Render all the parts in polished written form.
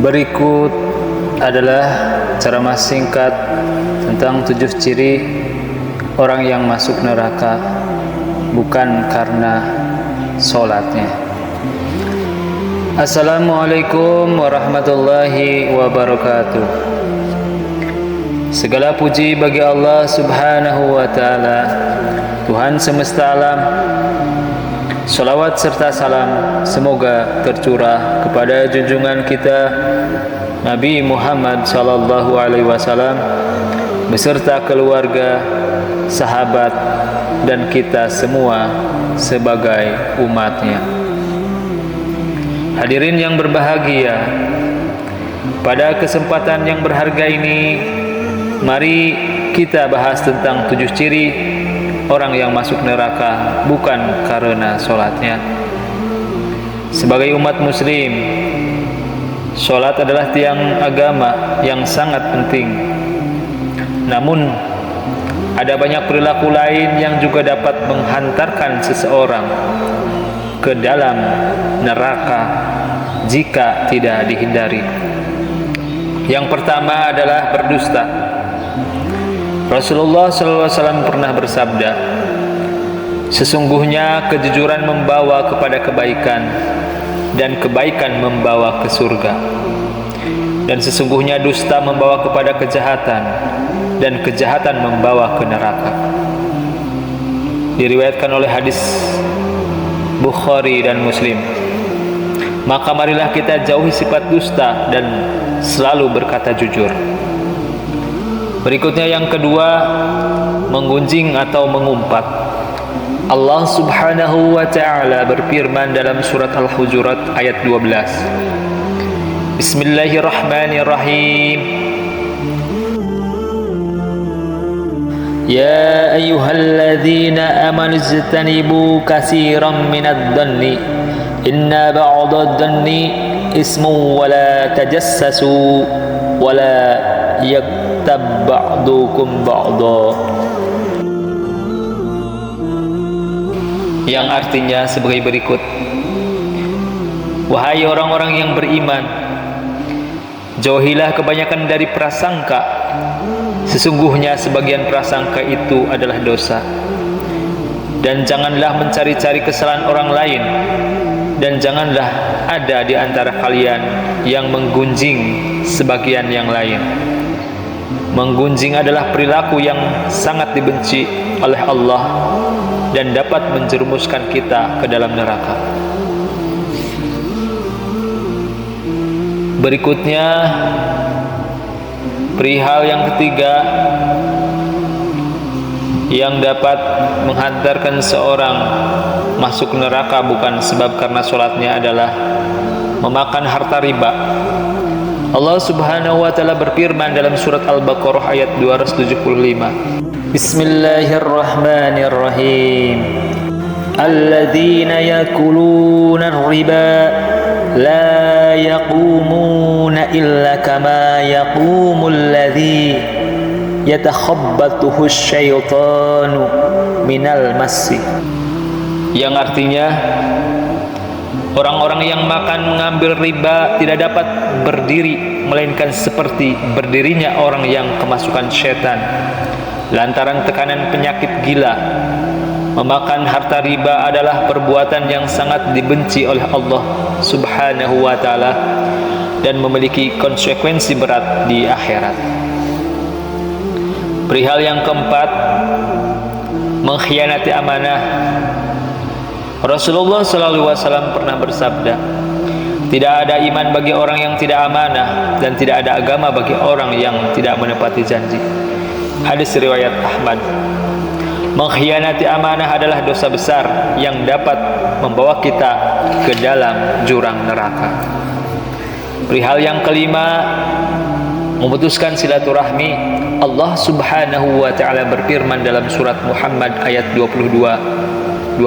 Berikut adalah ceramah singkat tentang 7 ciri orang yang masuk neraka bukan karena sholatnya. Assalamualaikum warahmatullahi wabarakatuh. Segala puji bagi Allah subhanahu wa ta'ala, Tuhan semesta alam. Salawat serta salam semoga tercurah kepada junjungan kita Nabi Muhammad sallallahu alaihi wasallam beserta keluarga, sahabat, dan kita semua sebagai umatnya. Hadirin yang berbahagia, pada kesempatan yang berharga ini mari kita bahas tentang 7 ciri orang yang masuk neraka bukan karena sholatnya. Sebagai umat muslim, sholat adalah tiang agama yang sangat penting. Namun ada banyak perilaku lain yang juga dapat menghantarkan seseorang ke dalam neraka jika tidak dihindari. Yang pertama adalah berdusta. Rasulullah SAW pernah bersabda, sesungguhnya kejujuran membawa kepada kebaikan dan kebaikan membawa ke surga, dan sesungguhnya dusta membawa kepada kejahatan dan kejahatan membawa ke neraka. Diriwayatkan oleh hadis Bukhari dan Muslim. Maka marilah kita jauhi sifat dusta dan selalu berkata jujur. Berikutnya yang kedua, menggunjing atau mengumpat. Allah subhanahu wa ta'ala berfirman dalam surat Al-Hujurat ayat 12. Bismillahirrahmanirrahim. Ya ayyuhalladzina amanu ijtanibu katsiran minadh-dhanni inna ba'dadh-dhanni ismun wa la tajassasu wa la ba'dukum ba'da, yang artinya sebagai berikut. Wahai orang-orang yang beriman, jauhilah kebanyakan dari prasangka. Sesungguhnya sebagian prasangka itu adalah dosa. Dan janganlah mencari-cari kesalahan orang lain, dan janganlah ada di antara kalian yang menggunjing sebagian yang lain. Menggunjing adalah perilaku yang sangat dibenci oleh Allah dan dapat menjerumuskan kita ke dalam neraka. Berikutnya, perihal yang ketiga yang dapat menghantarkan seorang masuk neraka bukan sebab karena sholatnya adalah memakan harta riba. Allah subhanahu wa ta'ala berfirman dalam surat Al-Baqarah ayat 275. Bismillahirrahmanirrahim. Alladzina yakuluna riba la yaqumuna illa kama yaqumul ladzi yatakhabbathu syaitanu minal massi. Yang artinya, orang-orang yang makan mengambil riba tidak dapat berdiri melainkan seperti berdirinya orang yang kemasukan setan lantaran tekanan penyakit gila. Memakan harta riba adalah perbuatan yang sangat dibenci oleh Allah subhanahu wa ta'ala dan memiliki konsekuensi berat di akhirat. Perihal yang keempat, mengkhianati amanah. Rasulullah SAW pernah bersabda, tidak ada iman bagi orang yang tidak amanah dan tidak ada agama bagi orang yang tidak menepati janji. Hadis riwayat Ahmad. Mengkhianati amanah adalah dosa besar yang dapat membawa kita ke dalam jurang neraka. Perihal yang kelima, memutuskan silaturahmi. Allah subhanahu wa ta'ala berfirman dalam surat Muhammad ayat 22-23.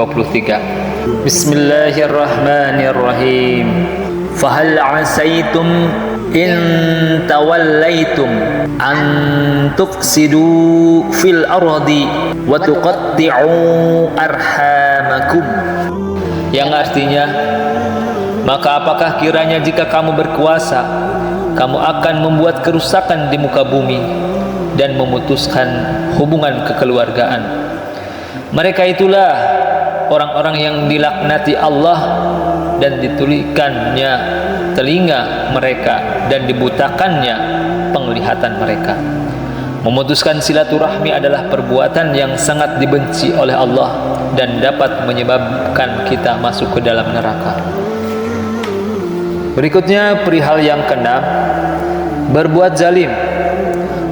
Bismillahirrahmanirrahim. Fahal asaitum in tawallaitum an tufsidu fil ardi wa tuqatti'u arhamakum. Yang artinya, maka apakah kiranya jika kamu berkuasa kamu akan membuat kerusakan di muka bumi dan memutuskan hubungan kekeluargaan. Mereka itulah orang-orang yang dilaknati Allah dan ditulikannya telinga mereka dan dibutakannya penglihatan mereka. Memutuskan silaturahmi adalah perbuatan yang sangat dibenci oleh Allah dan dapat menyebabkan kita masuk ke dalam neraka. Berikutnya perihal yang keenam, berbuat zalim.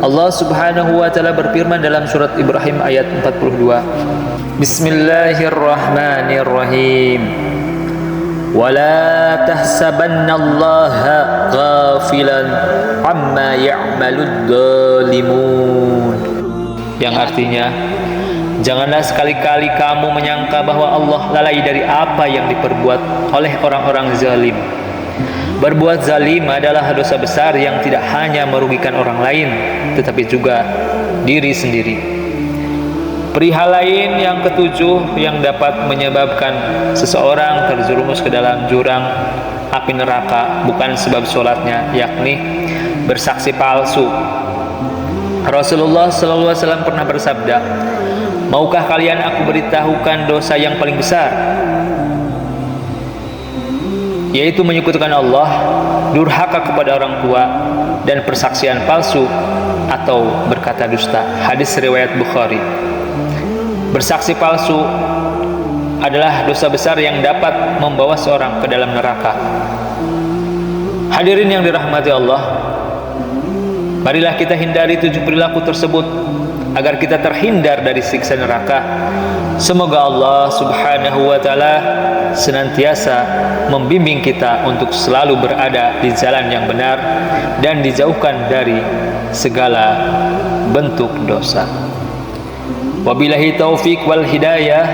Allah Subhanahu wa taala berfirman dalam surat Ibrahim ayat 42. Bismillahirrahmanirrahim. Wala tahsabannallaha ghafilan amma ya'malud zalimun. Yang artinya, janganlah sekali-kali kamu menyangka bahwa Allah lalai dari apa yang diperbuat oleh orang-orang zalim. Berbuat zalim adalah dosa besar yang tidak hanya merugikan orang lain, tetapi juga diri sendiri. Perihal lain yang ketujuh yang dapat menyebabkan seseorang terjerumus ke dalam jurang api neraka bukan sebab sholatnya, yakni bersaksi palsu. Rasulullah SAW pernah bersabda, maukah kalian aku beritahukan dosa yang paling besar? Yaitu menyekutukan Allah, durhaka kepada orang tua, dan persaksian palsu atau berkata dusta. Hadis riwayat Bukhari. Bersaksi palsu adalah dosa besar yang dapat membawa seorang ke dalam neraka. Hadirin yang dirahmati Allah, marilah kita hindari 7 perilaku tersebut agar kita terhindar dari siksa neraka. Semoga Allah Subhanahu wa taala senantiasa membimbing kita untuk selalu berada di jalan yang benar dan dijauhkan dari segala bentuk dosa. Wabillahi taufik wal hidayah.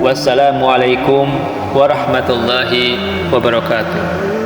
Wassalamualaikum warahmatullahi wabarakatuh.